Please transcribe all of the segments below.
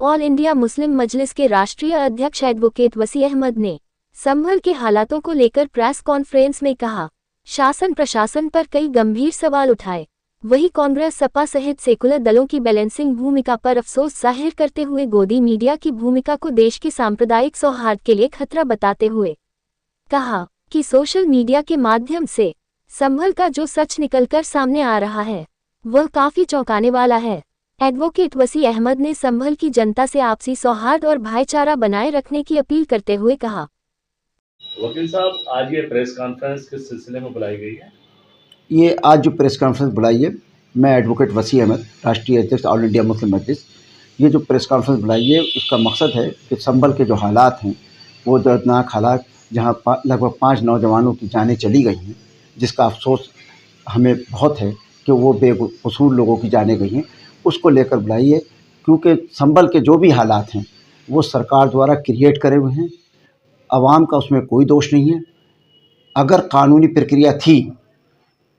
All India Muslim मजलिस के राष्ट्रीय अध्यक्ष एडवोकेट वसी अहमद ने संभल के हालातों को लेकर प्रेस कॉन्फ्रेंस में कहा, शासन प्रशासन पर कई गंभीर सवाल उठाए। वहीं कांग्रेस सपा सहित सेकुलर दलों की बैलेंसिंग भूमिका पर अफसोस जाहिर करते हुए गोदी मीडिया की भूमिका को देश के सांप्रदायिक सौहार्द के लिए खतरा बताते हुए कहा कि सोशल मीडिया के माध्यम से संभल का जो सच निकलकर सामने आ रहा है वह काफी चौंकाने वाला है। एडवोकेट वसी अहमद ने संभल की जनता से आपसी सौहार्द और भाईचारा बनाए रखने की अपील करते हुए कहा। वकील साहब, आज ये प्रेस कॉन्फ्रेंस किस सिलसिले में बुलाई गई है? ये आज जो प्रेस कॉन्फ्रेंस बुलाई है, मैं एडवोकेट वसी अहमद, राष्ट्रीय अध्यक्ष ऑल इंडिया मुस्लिम मजलिस, ये जो प्रेस कॉन्फ्रेंस बुलाई है उसका मकसद है कि संभल के जो हालात हैं वो दर्दनाक हालात, जहाँ लगभग 5 नौजवानों की जानें चली गई हैं, जिसका अफसोस हमें बहुत है कि वो बेकसूर लोगों की जानें गई हैं, उसको लेकर बुलाई है। क्योंकि संभल के जो भी हालात हैं वो सरकार द्वारा क्रिएट करे हुए हैं, आवाम का उसमें कोई दोष नहीं है। अगर कानूनी प्रक्रिया थी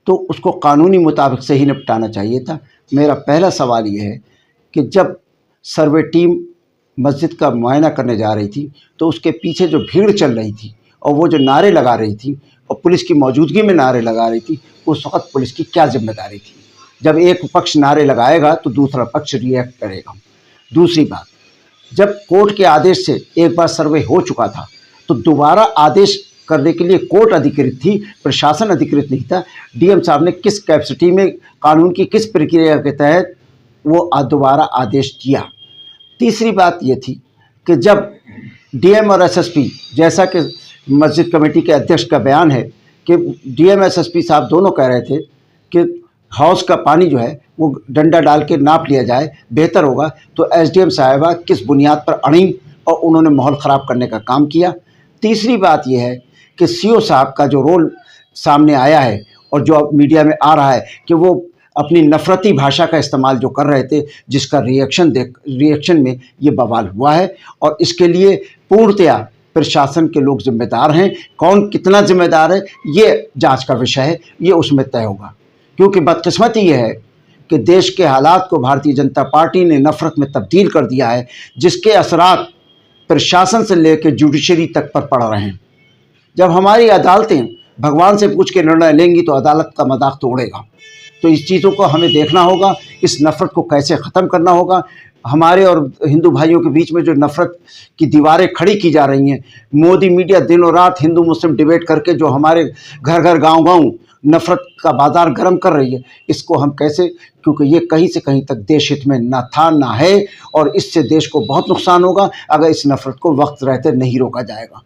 तो उसको कानूनी मुताबिक से ही निपटाना चाहिए था। मेरा पहला सवाल ये है कि जब सर्वे टीम मस्जिद का मुआयना करने जा रही थी तो उसके पीछे जो भीड़ चल रही थी और वो जो नारे लगा रही थी और पुलिस की मौजूदगी में नारे लगा रही थी, उस वक़्त पुलिस की क्या जिम्मेदारी थी? जब एक पक्ष नारे लगाएगा तो दूसरा पक्ष रिएक्ट करेगा। दूसरी बात, जब कोर्ट के आदेश से एक बार सर्वे हो चुका था तो दोबारा आदेश करने के लिए कोर्ट अधिकृत थी, प्रशासन अधिकृत नहीं था। डीएम साहब ने किस कैपेसिटी में, कानून की किस प्रक्रिया के तहत वो दोबारा आदेश दिया? तीसरी बात ये थी कि जब डीएम और एसएसपी, जैसा कि मस्जिद कमेटी के अध्यक्ष का बयान है कि डीएम एसएसपी साहब दोनों कह रहे थे कि हाउस का पानी जो है वो डंडा डाल के नाप लिया जाए, बेहतर होगा, तो एसडीएम साहिबा किस बुनियाद पर अड़ी और उन्होंने माहौल ख़राब करने का काम किया। तीसरी बात यह है कि सीओ साहब का जो रोल सामने आया है और जो अब मीडिया में आ रहा है कि वो अपनी नफ़रती भाषा का इस्तेमाल जो कर रहे थे, जिसका रिएक्शन में ये बवाल हुआ है और इसके लिए पूर्णतया प्रशासन के लोग जिम्मेदार हैं। कौन कितना जिम्मेदार है ये जांच का विषय है, ये उसमें तय होगा। क्योंकि बदकिस्मती ये है कि देश के हालात को भारतीय जनता पार्टी ने नफ़रत में तब्दील कर दिया है, जिसके असरात प्रशासन से लेकर जुडिशरी तक पर पड़ रहे हैं। जब हमारी अदालतें भगवान से पूछ के निर्णय लेंगी तो अदालत का मजाक तो उड़ेगा। तो इस चीज़ों को हमें देखना होगा, इस नफ़रत को कैसे ख़त्म करना होगा। हमारे और हिंदू भाइयों के बीच में जो नफ़रत की दीवारें खड़ी की जा रही हैं, मोदी मीडिया दिनों रात हिंदू मुस्लिम डिबेट करके जो हमारे घर घर गाँव गाँव नफ़रत का बाजार गर्म कर रही है, इसको हम कैसे, क्योंकि ये कहीं से कहीं तक देश हित में ना था ना है और इससे देश को बहुत नुकसान होगा अगर इस नफ़रत को वक्त रहते नहीं रोका जाएगा।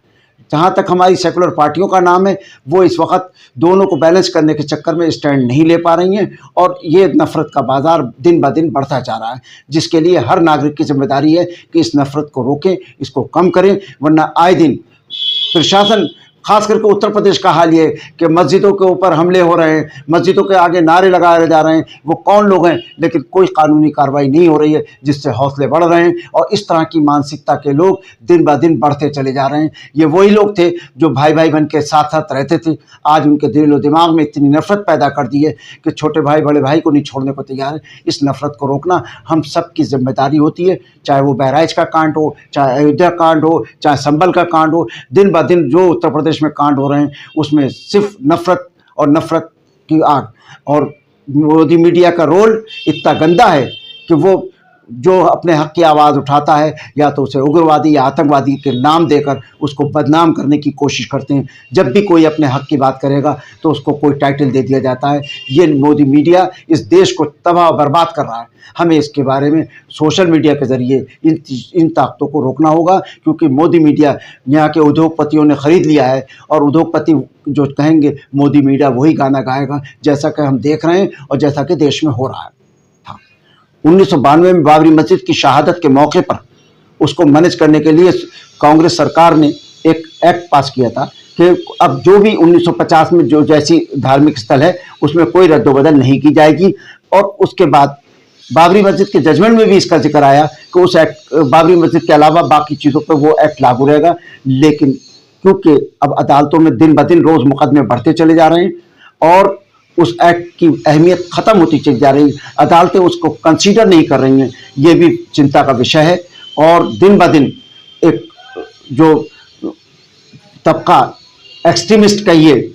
जहाँ तक हमारी सेकुलर पार्टियों का नाम है, वो इस वक्त दोनों को बैलेंस करने के चक्कर में स्टैंड नहीं ले पा रही हैं और ये नफ़रत का बाज़ार दिन ब दिन बढ़ता जा रहा है, जिसके लिए हर नागरिक की जिम्मेदारी है कि इस नफ़रत को रोकें, इसको कम करें। वरना आए दिन प्रशासन, खास करके उत्तर प्रदेश का हाल ये है कि मस्जिदों के ऊपर हमले हो रहे हैं, मस्जिदों के आगे नारे लगाए जा रहे हैं। वो कौन लोग हैं, लेकिन कोई कानूनी कार्रवाई नहीं हो रही है, जिससे हौसले बढ़ रहे हैं और इस तरह की मानसिकता के लोग दिन ब दिन बढ़ते चले जा रहे हैं। ये वही लोग थे जो भाई भाई बन के साथ साथ रहते थे, आज उनके दिल और दिमाग में इतनी नफरत पैदा कर दी है कि छोटे भाई बड़े भाई को नहीं छोड़ने को तैयार है। इस नफरत को रोकना हम सब की जिम्मेदारी होती है, चाहे वो बहराइच का कांड हो, चाहे अयोध्या कांड हो, चाहे संभल का कांड हो। दिन ब दिन जो उत्तर प्रदेश में कांड हो रहे हैं उसमें सिर्फ नफरत और नफरत की आग, और मोदी मीडिया का रोल इतना गंदा है कि वो जो अपने हक की आवाज़ उठाता है या तो उसे उग्रवादी या आतंकवादी के नाम देकर उसको बदनाम करने की कोशिश करते हैं। जब भी कोई अपने हक की बात करेगा तो उसको कोई टाइटल दे दिया जाता है। ये मोदी मीडिया इस देश को तबाह बर्बाद कर रहा है। हमें इसके बारे में सोशल मीडिया के ज़रिए इन ताकतों को रोकना होगा, क्योंकि मोदी मीडिया यहाँ के उद्योगपतियों ने ख़रीद लिया है और उद्योगपति जो कहेंगे मोदी मीडिया वही गाना गाएगा, जैसा कि हम देख रहे हैं और जैसा कि देश में हो रहा है। 1992 में बाबरी मस्जिद की शहादत के मौके पर उसको मैनेज करने के लिए कांग्रेस सरकार ने एक एक्ट पास किया था कि अब जो भी 1950 में जो जैसी धार्मिक स्थल है उसमें कोई रद्दोबदल नहीं की जाएगी। और उसके बाद बाबरी मस्जिद के जजमेंट में भी इसका जिक्र आया कि उस एक्ट, बाबरी मस्जिद के अलावा बाकी चीज़ों पर वो एक्ट लागू रहेगा। लेकिन क्योंकि अब अदालतों में दिन ब दिन रोज़ मुकदमे बढ़ते चले जा रहे हैं और उस एक्ट की अहमियत ख़त्म होती चली जा रही है, अदालतें उसको कंसीडर नहीं कर रही हैं, ये भी चिंता का विषय है। और दिन ब दिन एक जो तबका एक्सट्रीमिस्ट कहिए,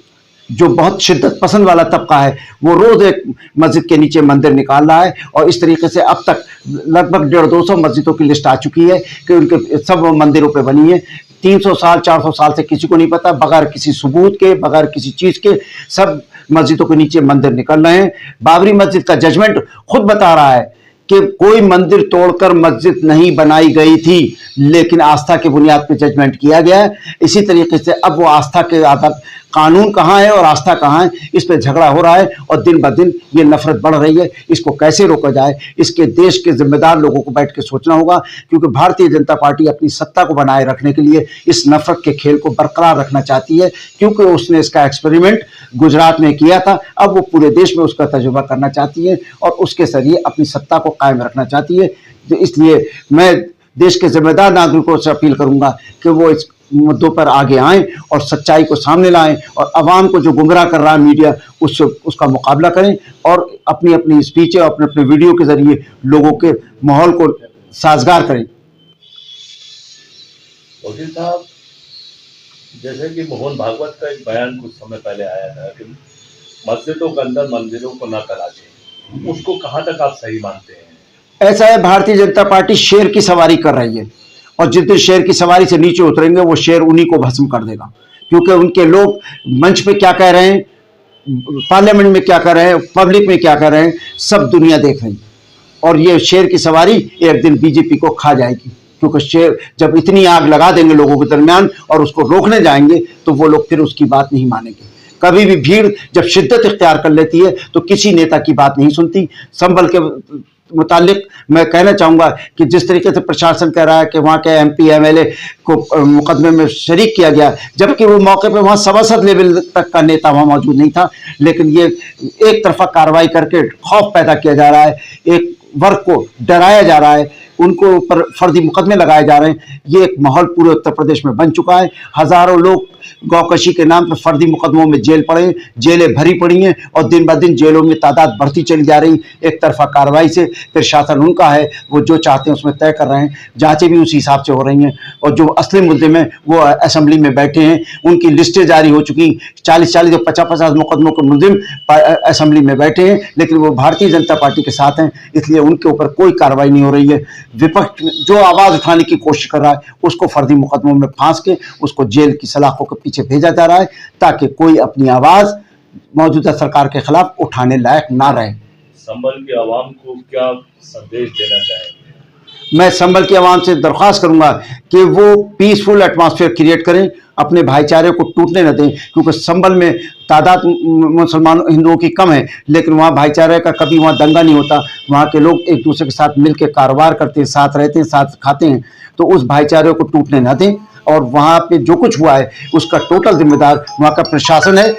जो बहुत शिद्दत पसंद वाला तबका है, वो रोज एक मस्जिद के नीचे मंदिर निकाल रहा है। और इस तरीके से अब तक लगभग 150-200 मस्जिदों की लिस्ट आ चुकी है कि उनके सब मंदिरों पे बनी है। 300 साल 400 साल से किसी को नहीं पता, बगैर किसी सबूत के, बगैर किसी चीज के सब मस्जिदों के नीचे मंदिर निकल रहे हैं। बाबरी मस्जिद का जजमेंट खुद बता रहा है कि कोई मंदिर तोड़कर मस्जिद नहीं बनाई गई थी, लेकिन आस्था के बुनियाद पर जजमेंट किया गया है। इसी तरीके से अब वो आस्था के आधार, कानून कहाँ है और आस्था कहाँ है, इस पर झगड़ा हो रहा है और दिन ब दिन ये नफरत बढ़ रही है। इसको कैसे रोका जाए, इसके देश के जिम्मेदार लोगों को बैठ के सोचना होगा, क्योंकि भारतीय जनता पार्टी अपनी सत्ता को बनाए रखने के लिए इस नफरत के खेल को बरकरार रखना चाहती है, क्योंकि उसने इसका एक्सपेरिमेंट गुजरात में किया था। अब वो पूरे देश में उसका तजुर्बा करना चाहती है और उसके जरिए अपनी सत्ता को कायम रखना चाहती है। तो इसलिए मैं देश के जिम्मेदार नागरिकों से अपील करूंगा कि वो इस मुद्दों पर आगे आएं और सच्चाई को सामने लाएं और अवाम को जो गुमराह कर रहा है मीडिया, उसका मुकाबला करें और अपनी अपनी स्पीचें, अपने अपने वीडियो के जरिए लोगों के माहौल को साजगार करें। वकील साहब, जैसे कि मोहन भागवत का एक बयान कुछ समय पहले आया था कि मस्जिदों के अंदर मंदिरों को न तलाशें, उसको कहाँ तक आप सही मानते हैं? ऐसा है, भारतीय जनता पार्टी शेर की सवारी कर रही है और जितने शेर की सवारी से नीचे उतरेंगे वो शेर उन्हीं को भस्म कर देगा, क्योंकि उनके लोग मंच पे क्या कह रहे हैं, पार्लियामेंट में क्या कर रहे हैं, पब्लिक में क्या कर रहे हैं, सब दुनिया देख रही है। और ये शेर की सवारी एक दिन बीजेपी को खा जाएगी, क्योंकि शेर जब इतनी आग लगा देंगे लोगों के दरमियान और उसको रोकने जाएंगे तो वो लोग फिर उसकी बात नहीं मानेंगे। कभी भी भीड़ जब शिद्दत इख्तियार कर लेती है तो किसी नेता की बात नहीं सुनती। संभल के मुतालिक मैं कहना चाहूँगा कि जिस तरीके से प्रशासन कह रहा है कि वहाँ के एमपी एमएलए को मुकदमे में शरीक किया गया, जबकि वो मौके पे वहाँ सभासद लेवल तक का नेता वहाँ मौजूद नहीं था, लेकिन ये एक तरफा कार्रवाई करके खौफ पैदा किया जा रहा है, एक वर्ग को डराया जा रहा है, उनको ऊपर फर्जी मुकदमे लगाए जा रहे हैं। ये एक माहौल पूरे उत्तर प्रदेश में बन चुका है। हजारों लोग गौकशी के नाम पर फर्जी मुकदमों में जेल पड़े, जेलें भरी पड़ी हैं और दिन ब दिन जेलों में तादाद बढ़ती चली जा रही। एक तरफा कार्रवाई से फिर शासन उनका है, वो जो चाहते हैं उसमें तय कर रहे हैं, जांचें भी उसी हिसाब से हो रही हैं और जो असली मुद्दे में वो असेंबली में बैठे हैं, उनकी लिस्टें जारी हो चुकी। 40-40 और 50-50 मुकदमों के मुलजिम असेंबली में बैठे हैं, लेकिन वो भारतीय जनता पार्टी के साथ हैं, इसलिए उनके ऊपर कोई कार्रवाई नहीं हो रही है। विपक्ष जो आवाज उठाने की कोशिश कर रहा है उसको फर्जी मुकदमों में फांस के उसको जेल की सलाखों के पीछे भेजा जा रहा है, ताकि कोई अपनी आवाज मौजूदा सरकार के खिलाफ उठाने लायक ना रहे। संभल की आवाम को क्या संदेश देना चाहेंगे? मैं संभल की आवाम से दरख्वास्त करूंगा कि वो पीसफुल एटमॉस्फेयर क्रिएट करें, अपने भाईचारे को टूटने न दें, क्योंकि संभल में तादाद मुसलमान हिंदुओं की कम है, लेकिन वहाँ भाईचारे का कभी वहाँ दंगा नहीं होता। वहाँ के लोग एक दूसरे के साथ मिल के कारोबार करते हैं, साथ रहते हैं, साथ खाते हैं, तो उस भाईचारे को टूटने न दें। और वहाँ पे जो कुछ हुआ है उसका टोटल जिम्मेदार वहाँ का प्रशासन है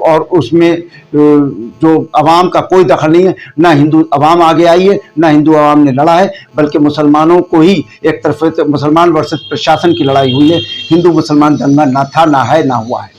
और उसमें जो अवाम का कोई दखल नहीं है। ना हिंदू अवाम आगे आई है, ना हिंदू अवाम ने लड़ा है, बल्कि मुसलमानों को ही एक तरफ से मुसलमान वर्सेस प्रशासन की लड़ाई हुई है। हिंदू मुसलमान दंगा ना था, ना है, ना हुआ है।